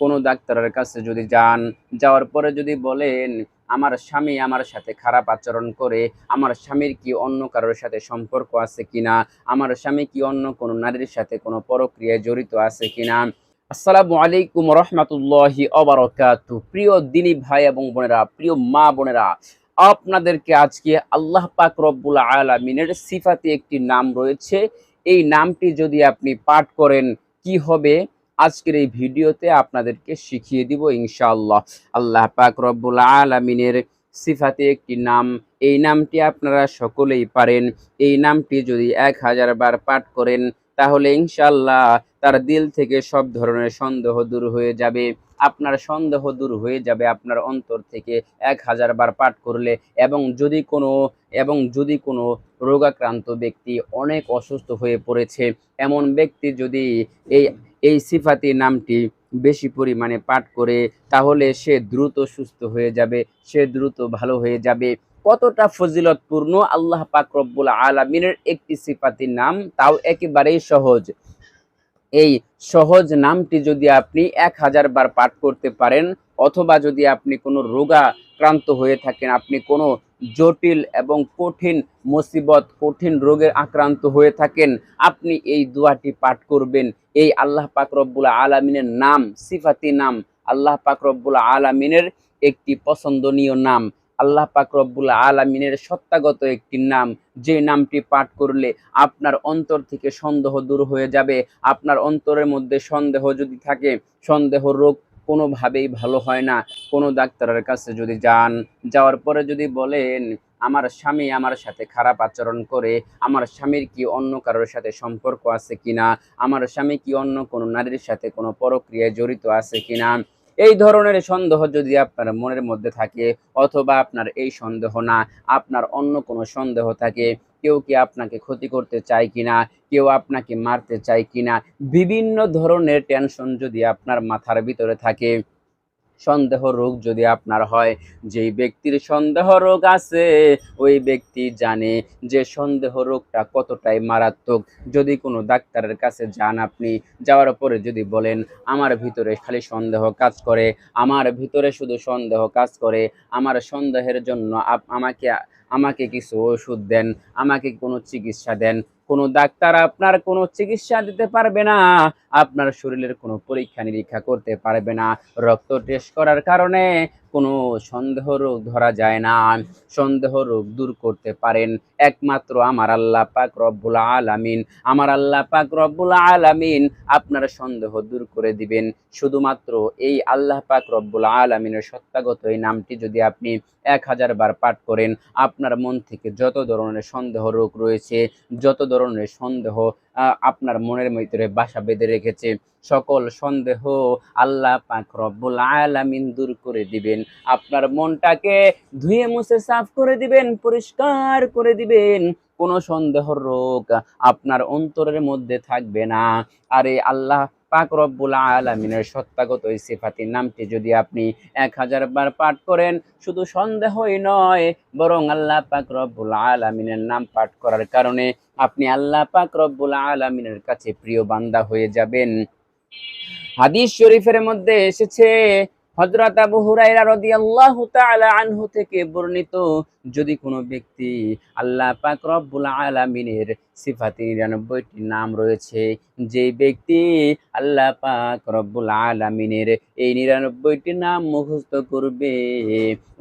কোনো ডাক্তারের কাছে যদি যান, যাওয়ার পরে যদি বলেন আমার স্বামী আমার সাথে খারাপ আচরণ করে, আমার স্বামীর কি অন্য কারোর সাথে সম্পর্ক আছে কিনা, আমার স্বামী কি অন্য কোনো নারীর সাথে কোনো পরক্রিয়ায় জড়িত আছে কিনা। আসসালামু আলাইকুম রহমতুল্লাহি ওয়া বারাকাতুহু। প্রিয় দিনী ভাই এবং বোনেরা, প্রিয় মা বোনেরা, আপনাদেরকে আজকে আল্লাহ পাক রব্বুল আলামিনের সিফাতে একটি নাম রয়েছে। এই নামটি যদি আপনি পাঠ করেন কি হবে, আজকের এই ভিডিওতে আপনাদেরকে শিখিয়ে দিব ইনশাআল্লাহ। আল্লাহ পাক রব্বুল আলামিনের সিফাতে একটি নাম, এই নামটি আপনারা সকলেই পারেন। এই নামটি যদি 1000 বার পাঠ করেন তাহলে ইনশাআল্লাহ তার দিল থেকে সব ধরনের সন্দেহ দূর হয়ে যাবে। আপনার সন্দেহ দূর হয়ে যাবে আপনার অন্তর থেকে 1000 বার পাঠ করলে। এবং যদি কোনো রোগাক্রান্ত ব্যক্তি অনেক অসুস্থ হয়ে পড়েছে, এমন ব্যক্তি যদি এই এই সিফাতি নামটি বেশি পরিমাণে পাঠ করে তাহলে সে দ্রুত সুস্থ হয়ে যাবে, সে দ্রুত ভালো হয়ে যাবে। কতটা ফজিলতপূর্ণ আল্লাহ পাক রব্বুল আলামিনের একটি সিফাতি নাম, তাও একেবারেই সহজ। এই সহজ নামটি যদি আপনি 1000 বার পাঠ করতে পারেন, অথবা যদি আপনি কোনো রোগাক্রান্ত হয়ে থাকেন, আপনি কোনো জটিল এবং কঠিন মুসিবত, কঠিন রোগের আক্রান্ত হয়ে থাকেন, আপনি এই দোয়াটি পাঠ করবেন। এই আল্লাহ পাক রব্বুল আলামিনের নাম, সিফাতি নাম, আল্লাহ পাক রব্বুল আলামিনের একটি পছন্দনীয় নাম, আল্লাহ পাক রব্বুল আলামিনের সত্তাগত একটি নাম, যে নামটি পাঠ করলে আপনার অন্তর থেকে সন্দেহ দূর হয়ে যাবে। আপনার অন্তরের মধ্যে সন্দেহ যদি থাকে, সন্দেহ রোগ কোনোভাবেই ভালো হয় না। কোনো ডাক্তারের কাছে যদি যান, যাওয়ার পরে যদি বলেন আমার স্বামী আমার সাথে খারাপ আচরণ করে, আমার স্বামীর কি অন্য কারোর সাথে সম্পর্ক আছে কিনা, আমার স্বামী কি অন্য কোনো নারীর সাথে কোনো পরক্রিয়ায় জড়িত আছে কিনা, এই ধরনের সন্দেহ যদি আপনার মনের মধ্যে থাকে, অথবা আপনার এই সন্দেহ না, আপনার অন্য কোনো সন্দেহ থাকে, কেউ কি আপনাকে ক্ষতি করতে চায় কিনা, কেউ আপনাকে মারতে চায় কিনা, বিভিন্ন ধরনের টেনশন যদি আপনার মাথার ভিতরে থাকে, সন্দেহ রোগ যদি আপনার হয়, যেই ব্যক্তির সন্দেহ রোগ আছে ওই ব্যক্তি জানে যে সন্দেহ রোগটা কতটাই মারাত্মক। যদি কোনো ডাক্তারের কাছে যান, আপনি যাওয়ার পরে যদি বলেন আমার ভিতরে খালি সন্দেহ কাজ করে, আমার ভিতরে শুধু সন্দেহ কাজ করে, আমার সন্দেহের জন্য আমাকে আমাকে কিছু ওষুধ দেন, আমাকে কোনো চিকিৎসা দেন, কোনো ডাক্তার আপনার কোনো চিকিৎসা দিতে পারবে না, আপনার শরীরের কোনো পরীক্ষা নিরীক্ষা করতে পারবে না, রক্ত টেস্ট করার কারণে কোনো সন্দেহ রোগ ধরা যায় না। সন্দেহ রোগ দূর করতে পারেন একমাত্র আমার আল্লাহ পাক রব্বুল আলামিন। আমার আল্লাহ পাক রব্বুল আলামিন আপনার সন্দেহ দূর করে দিবেন শুধুমাত্র এই আল্লাহ পাক রব্বুল আলামিনের সত্তাগত এই নামটি যদি আপনি 1000 বার পাঠ করেন, আপনার মন থেকে যত ধরনের সন্দেহ রোগ রয়েছে, যত ধরনের সন্দেহ আপনার মনের ভিতরে বাসা বেঁধে রেখেছে, সকল সন্দেহ আল্লাহ পাক রব্বুল আলামিন দূর করে দিবেন। আপনার মনটাকে ধুয়ে মুছে সাফ করে দিবেন, পরিষ্কার করে দিবেন। কোনো সন্দেহ রোগ আপনার অন্তরের মধ্যে থাকবে না। আর এই আল্লাহ পাক রব্বুল আলামিনের সত্তাগত এই সিফাতির নামটি যদি আপনি 1000 বার পাঠ করেন, শুধু সন্দেহই নয়, বরং আল্লাহ পাক রব্বুল আলামিনের নাম পাঠ করার কারণে আপনি আল্লাহ পাক রব্বুল আলামিনের কাছে প্রিয় বান্দা হয়ে যাবেন। হাদিস শরীফের মধ্যে এসেছে, হযরত আবু হুরায়রা রাদিয়াল্লাহু তাআলা আনহু থেকে বর্ণিত, যদি কোনো ব্যক্তি আল্লাহ পাক রব্বুল আলামিনের সিফাতে ৯৯টি নাম রয়েছে, যেই ব্যক্তি আল্লাহ পাক রব্বুল আলামিনের এই ৯৯টি নাম মুখস্থ করবে,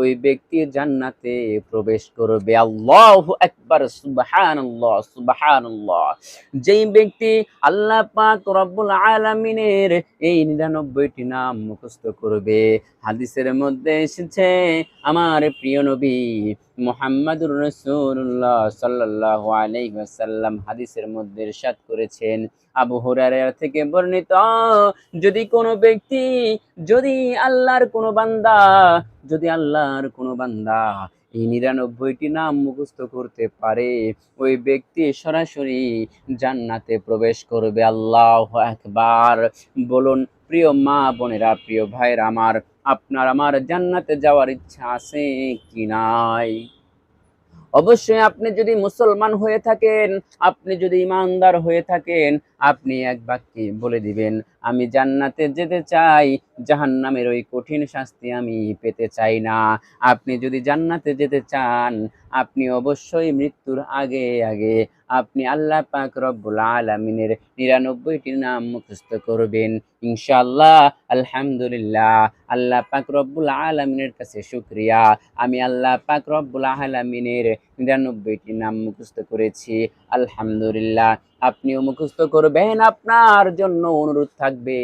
ওই ব্যক্তি জান্নাতে প্রবেশ করবে। আল্লাহু আকবার, সুবহানাল্লাহ, সুবহানাল্লাহ। যেই ব্যক্তি আল্লাহ পাক রব্বুল আলামিনের এই ৯৯টি নাম মুখস্থ করবে, হাদিসের মধ্যে এসেছে আমার প্রিয় নবী মুহাম্মাদুর রাসূলুল্লাহ সাল্লাল্লাহু আলাইহি ওয়াসাল্লাম হাদিসের মধ্যে ইরশাদ করেছেন, আবু হুরায়রা থেকে বর্ণিত, যদি কোনো ব্যক্তি, যদি আল্লাহর কোনো বান্দা, যদি আল্লাহর কোনো বান্দা এই ৯৯টি নাম মুখস্থ করতে পারে, ওই ব্যক্তি সরাসরি জান্নাতে প্রবেশ করবে। আল্লাহু আকবার। বলুন প্রিয় মা বোনেরা, প্রিয় ভাইরা আমার, আপনার আমার জান্নাতে যাওয়ার ইচ্ছা আছে কি নাই? অবশ্যই আপনি যদি মুসলমান হয়ে থাকেন, আপনি যদি ইমানদার হয়ে থাকেন, আপনি এক বাক্যে বলে দিবেন, আমি জান্নাতে যেতে চাই, জাহান্নামের ওই কঠিন শাস্তি আমি পেতে চাই না। আপনি যদি জান্নাতে যেতে চান, আপনি অবশ্যই মৃত্যুর আগে আগে আপনি আল্লাহ পাক রব্বুল আলামিনের ৯৯টি নাম মুখস্থ করবেন ইনশাআল্লাহ। আলহামদুলিল্লাহ, আল্লাহ পাক রব্বুল আলামিনের কাছে শুকরিয়া, আমি আল্লাহ পাক রব্বুল আলামিনের ৯৯টি নাম মুখস্থ করেছি। আলহামদুলিল্লাহ, আপনিও মুখস্থ করবেন। আপনার জন্য অনুরোধ থাকবে,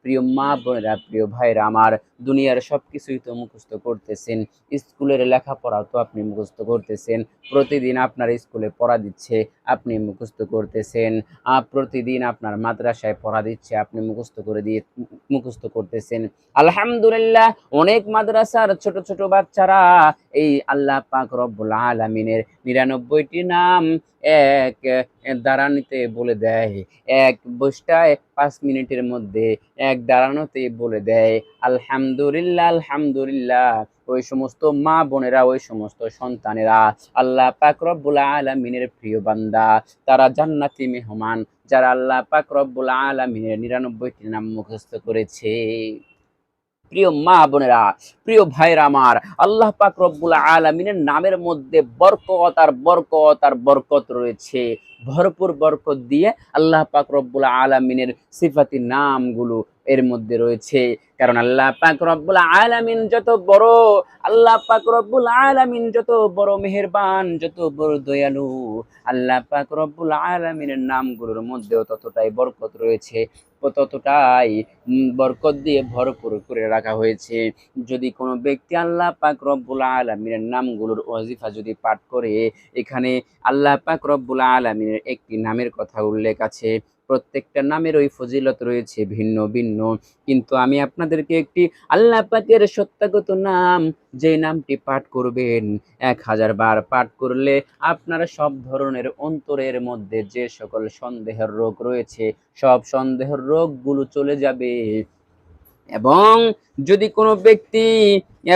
প্রিয় মা বোনেরা, প্রিয় ভাইরা আমার, দুনিয়ার সবকিছুই তো মুখস্থ করতেছেন, স্কুলের লেখাপড়াও তো আপনি মুখস্থ করতেছেন, প্রতিদিন আপনার স্কুলে পড়া দিচ্ছে, আপনি মুখস্থ করতেছেন, প্রতিদিন আপনার মাদ্রাসায় পড়া দিচ্ছে, আপনি মুখস্থ করতেছেন। আলহামদুলিল্লাহ, অনেক মাদ্রাসার ছোট ছোট বাচ্চারা এই আল্লাহ পাক রব্বুল আলামিনের ৯৯টি নাম এক দাঁড়ানিতে বলে দেয়, এক বসটায় ৫ মিনিটের মধ্যে এক দাঁড়ানোতে বলে দেয়। আলহামদুলিল্লাহ, আলহামদুলিল্লাহ। ওই সমস্ত মা বোনেরা, ওই সমস্ত সন্তানেরা আল্লাহ পাক রব্বুল আলামিনের প্রিয় বান্দা, তারা জান্নাতি মেহমান, যারা আল্লাহ পাক রব্বুল আলামিনের ৯৯টি নাম মুখস্থ করেছে। প্রিয় মা বোনেরা, প্রিয় ভাইরা আমার, আল্লাহ পাক রব্বুল আলামিনের নামের মধ্যে বরকত আর বরকত আর বরকত রয়েছে। ভরপুর বরকত দিয়ে আল্লাহ পাক রব্বুল আলামিনের সিফাতি নামগুলো এর মধ্যে রয়েছে। কারণ আল্লাহ পাক রব্বুল আলামিন যত বড়, আল্লাহ পাক রব্বুল আলামিন যত বড় মেহেরবান, যত বড় দয়ালু, আল্লাহ পাক রব্বুল আলামিনের নামগুলোর মধ্যেও ততটাই বরকত রয়েছে, ততটাই বরকত দিয়ে ভরপুর করে রাখা হয়েছে। যদি কোনো ব্যক্তি আল্লাহ পাক রব্বুল আলামিনের নামগুলোর ওয়াজিফা যদি পাঠ করে, এখানে আল্লাহ পাক রব্বুল আলামিনের একটি নামের কথা উল্লেখ আছে। প্রত্যেকটা নামের ওই ফজিলত রয়েছে ভিন্ন ভিন্ন, কিন্তু আমি আপনাদেরকে একটি আল্লাহ পাকের সত্যাগত নাম, যে নামটি পাঠ করবেন ১০০০ বার পাঠ করলে আপনার সব ধরনের অন্তরের মধ্যে যে সকল সন্দেহের রোগ রয়েছে, সব সন্দেহের রোগগুলো চলে যাবে। এবং যদি কোনো ব্যক্তি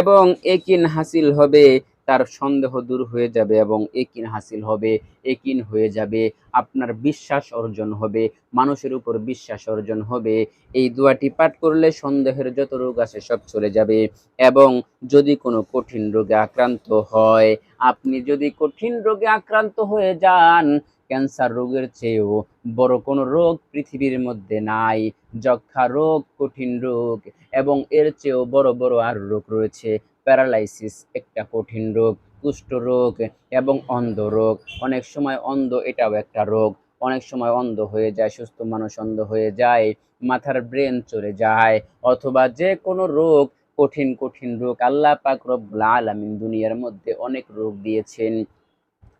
এবং একিন হাসিল হবে, তার সন্দেহ দূর হয়ে যাবে এবং একিন হাসিল হবে, একিন হয়ে যাবে, আপনার বিশ্বাস অর্জন হবে, মানুষের উপর বিশ্বাস অর্জন হবে। এই দোয়াটি পাঠ করলে সন্দেহের যত রোগ আছে সব চলে যাবে। এবং যদি কোনো কঠিন রোগে আক্রান্ত হয়, আপনি যদি কঠিন রোগে আক্রান্ত হয়ে যান, ক্যান্সার রোগের চেয়েও বড় কোনো রোগ পৃথিবীর মধ্যে নাই। যক্ষ্মা রোগ কঠিন রোগ, এবং এর চেয়েও বড় বড় আর রোগ রয়েছে। প্যারালাইসিস একটা কঠিন রোগ, কুষ্ঠ রোগ এবং অন্ধ রোগ। অনেক সময় অন্ধ এটাও একটা রোগ, অনেক সময় অন্ধ হয়ে যায়, সুস্থ মানুষ অন্ধ হয়ে যায়, মাথার ব্রেন চলে যায়, অথবা যে কোনো রোগ, কঠিন কঠিন রোগ। আল্লাহ পাক রব্বুল আলামিন দুনিয়ার মধ্যে অনেক রোগ দিয়েছেন।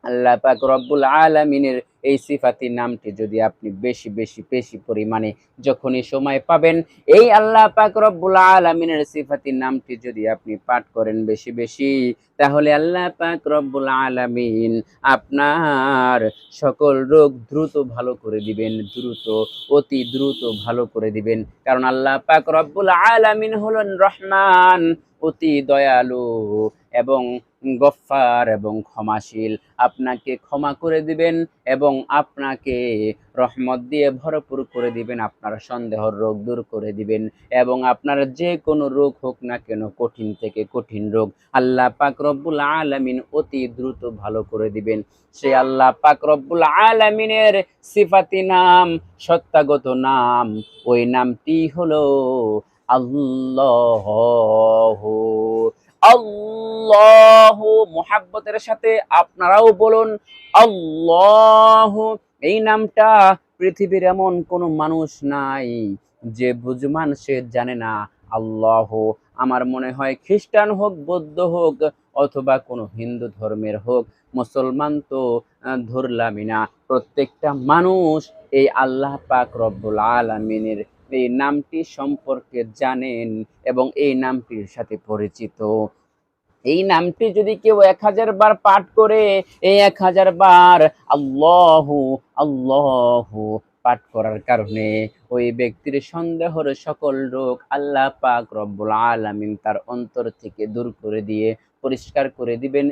আল্লাহ পাক রব্বুল আলামিনের এই সিফাতি নামটি যদি আপনি বেশি বেশি বেশি পরিমাণে যখনই সময় পাবেন, এই আল্লাহ পাক রব্বুল আলামিনের সিফাতি নামটি যদি আপনি পাঠ করেন বেশি বেশি, তাহলে আল্লাহ পাক রব্বুল আলামিন আপনার সকল রোগ দ্রুত ভালো করে দিবেন, দ্রুত, অতি দ্রুত ভালো করে দিবেন। কারণ আল্লাহ পাক রব্বুল আলামিন হলেন রহমান, অতি দয়ালু এবং গফফার এবং ক্ষমাশীল। আপনাকে ক্ষমা করে দিবেন এবং আপনাকে রহমত দিয়ে ভরপুর করে দিবেন, আপনার সন্দেহের রোগ দূর করে দিবেন। এবং আপনার যে কোনো রোগ হোক না কেন, কঠিন থেকে কঠিন রোগ, আল্লাহ পাক রব্বুল আলামিন অতি দ্রুত ভালো করে দিবেন। সে আল্লাহ পাক রব্বুল আলামিনের সিফাতি নাম, সত্যাগত নাম, ওই নামটি হলো আল্লাহু। আল্লাহু, মুহাব্বতের সাথে আপনারাও বলুন আল্লাহু। এই নামটা পৃথিবীর এমন কোনো মানুষ নাই যে বুঝমান সে জানে না আল্লাহু। আমার মনে হয় খ্রিস্টান হোক, বৌদ্ধ হোক, অথবা কোনো হিন্দু ধর্মের হোক, মুসলমান তো ধরলামই না, প্রত্যেকটা মানুষ এই আল্লাহ পাক রব্বুল আলামিনের এই নামটি সম্পর্কে জানেন এবং এই নামটির সাথে পরিচিত। এই নামটি যদি কেউ ১০০০ বার পাঠ করে, এই ১০০০ বার আল্লাহু আল্লাহু পাঠ করার কারণে ওই ব্যক্তির সন্দেহের সকল রোগ আল্লাহ পাক রব্বুল আলামিন তার অন্তর থেকে দূর করে দিয়ে পরিষ্কার করে দিবেন,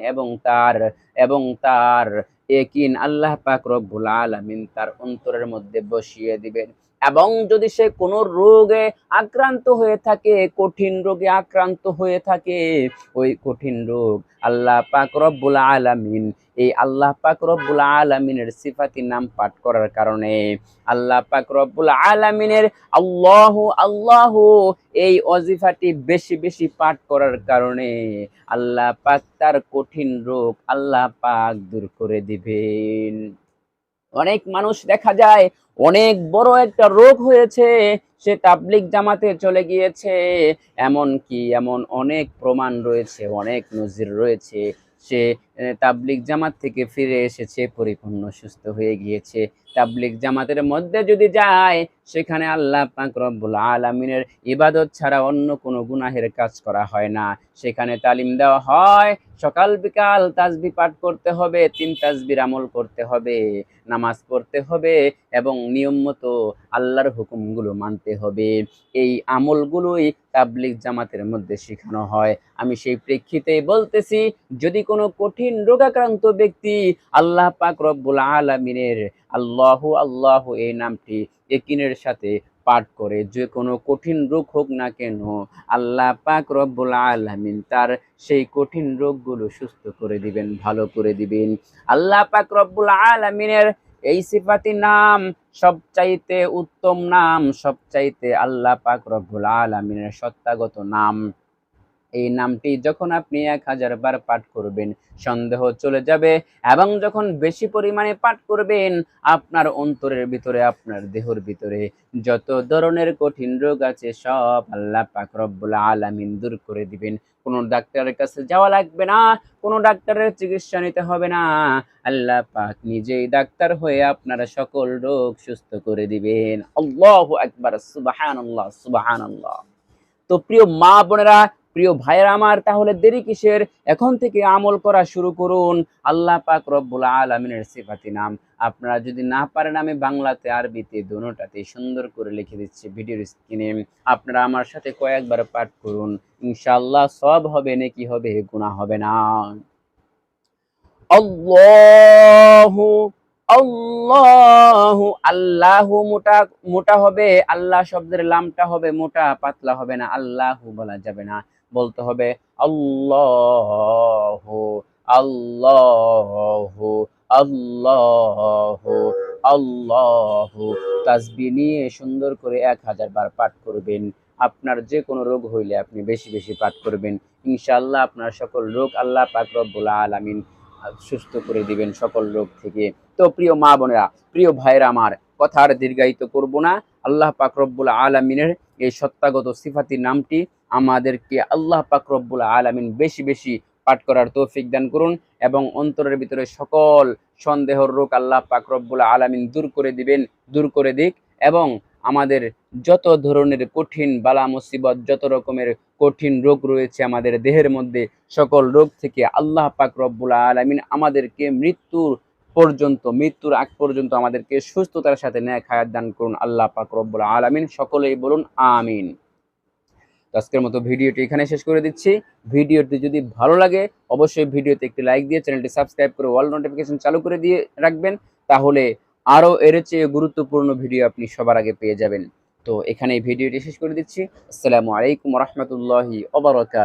এবং তার ইয়াকিন আল্লাহ পাক রব্বুল আলামিন তার অন্তরের মধ্যে বসিয়ে দিবেন। এবং যদি সে কোনো রোগে আক্রান্ত হয়ে থাকে, কঠিন রোগে আক্রান্ত হয়ে থাকে, ওই কঠিন রোগ আল্লাহ পাক রব্বুল আলামিন, এই আল্লাহ পাক রব্বুল আলামিনের সিফাতি নাম পাঠ করার কারণে, আল্লাহ পাক রব্বুল আলামিনের আল্লাহু আল্লাহু এই অজিফাটি বেশি বেশি পাঠ করার কারণে আল্লাহ পাক তার কঠিন রোগ আল্লাহ পাক দূর করে দিবেন। অনেক মানুষ দেখা যায় অনেক বড় একটা রোগ হয়েছে, সে তাবলিগ জামাতে চলে গিয়েছে, এমন অনেক প্রমাণ রয়েছে, অনেক নজির রয়েছে, সে তাবলিগ জামাত থেকে ফিরে এসেছে পরিপূর্ণ সুস্থ হয়ে গিয়েছে। তাবলিগ জামাতের মধ্যে যদি যায়, সেখানে আল্লাহ পাক রব্বুল আলামিনের ইবাদত ছাড়া অন্য কোনো গুনাহের কাজ করা হয় না। সেখানে তালিম দেওয়া হয় সকাল বিকাল তাসবিহ পাঠ করতে হবে, ৩ তাসবির আমল করতে হবে, নামাজ পড়তে হবে এবং নিয়ম মতো আল্লাহর হুকুমগুলো মানতে হবে। এই আমলগুলোই তাবলিগ জামাতের মধ্যে শেখানো হয়। আমি সেই প্রেক্ষিতেই বলতেছি, যদি কোনো কঠিন রোগাক্রান্ত ব্যক্তি আল্লাহ পাক রব্বুল আলামিনের আল্লাহু আল্লাহু এই নামটি ইয়াকিনের সাথে পাঠ করে, যে কোনো কঠিন রোগ হোক না কেন, আল্লাহ পাক রব্বুল আলামিন তার সেই কঠিন রোগগুলো সুস্থ করে দিবেন, ভালো করে দিবেন। আল্লাহ পাক রব্বুল আলামিনের এই সিফাতি নাম সবচাইতে উত্তম নাম, সবচাইতে আল্লাহ পাক রব্বুল আলামিনের সত্তাগত নাম। এই নামটি যখন আপনি 1000 বার পাঠ করবেন, সন্দেহ চলে যাবে। এবং যখন বেশি পরিমাণে পাঠ করবেন, আপনার অন্তরের ভিতরে, আপনার দেহের ভিতরে যত ধরনের কঠিন রোগ আছে, সব আল্লাহ পাক রব্বুল আলামিন দূর করে দিবেন। কোনো ডাক্তারের কাছে যাওয়া লাগবে না, কোনো ডাক্তারের চিকিৎসা নিতে হবে না। আল্লাহ পাক নিজেই ডাক্তার হয়ে আপনার সকল রোগ সুস্থ করে দিবেন। আল্লাহু আকবার, সুবহানাল্লাহ, সুবহানাল্লাহ। তো প্রিয় মা বোনেরা, প্রিয় ভাইয়েরা আমার, তাহলে দেরি কিসের? এখন থেকে আমল করা শুরু করুন। আল্লাহ পাক রব্বুল আলামিনের সিফাতি নাম আপনারা যদি না পারেন, আমি বাংলাতে আরবিতে দোনোটাতে সুন্দর করে লিখে দিচ্ছি ভিডিওর স্ক্রিনে। আপনারা আমার সাথে কয়েকবার পাঠ করুন, ইনশাআল্লাহ সওয়াব হবে, নেকি হবে, গুনাহ হবে না। আল্লাহু আল্লাহু, আল্লাহু মোটা মোটা হবে, আল্লাহ শব্দের লামটা হবে মোটা, পাতলা হবে না, আল্লাহু বলা যাবে না, বলতে হবে আল্লাহু আল্লাহু আল্লাহু আল্লাহু। তাসবিহ নিয়ে সুন্দর করে 1000 বার পাঠ করবেন। আপনার যে কোনো রোগ হইলে আপনি বেশি বেশি পাঠ করবেন, ইনশাআল্লাহ আপনার সকল রোগ আল্লাহ পাক রব্বুল আলামিন সুস্থ করে দিবেন সকল রোগ থেকে। তো প্রিয় মা বোনেরা, প্রিয় ভাইরা আমার, কথা আর দীর্ঘায়িত করব না। আল্লাহ পাক রব্বুল আলামিনের এই সত্তাগত সিফাতি নামটি আমাদেরকে আল্লাহ পাক রব্বুল আলামিন বেশি বেশি পাঠ করার তৌফিক দান করুন, এবং অন্তরের ভিতরে সকল সন্দেহর রোগ আল্লাহ পাক রব্বুল আলামিন দূর করে দিবেন, দূর করে দিক। এবং আমাদের যত ধরনের কঠিন বালা মুসিবত, যত রকমের কঠিন রোগ রয়েছে আমাদের দেহের মধ্যে, সকল রোগ থেকে আল্লাহ পাক রব্বুল আলামিন আমাদেরকে মৃত্যুর আগ পর্যন্ত আমাদেরকে সুস্থতার সাথে নেক হায়াত দান করুন আল্লাহ পাক রব্বুল আলামিন। সকলেই বলুন আমিন। তো আজকের মতো ভিডিওটি এখানে শেষ করে দিচ্ছি। ভিডিওটি যদি ভালো লাগে, অবশ্যই ভিডিওতে একটি লাইক দিয়ে চ্যানেলটি সাবস্ক্রাইব করে অল নোটিফিকেশন চালু করে দিয়ে রাখবেন, তাহলে আরো এর চেয়ে গুরুত্বপূর্ণ ভিডিও আপনি সবার আগে পেয়ে যাবেন। তো এখানে ভিডিওটি শেষ করে দিচ্ছি। আসসালামু আলাইকুম ওয়া রাহমাতুল্লাহি ওয়া বারাকাতুহু।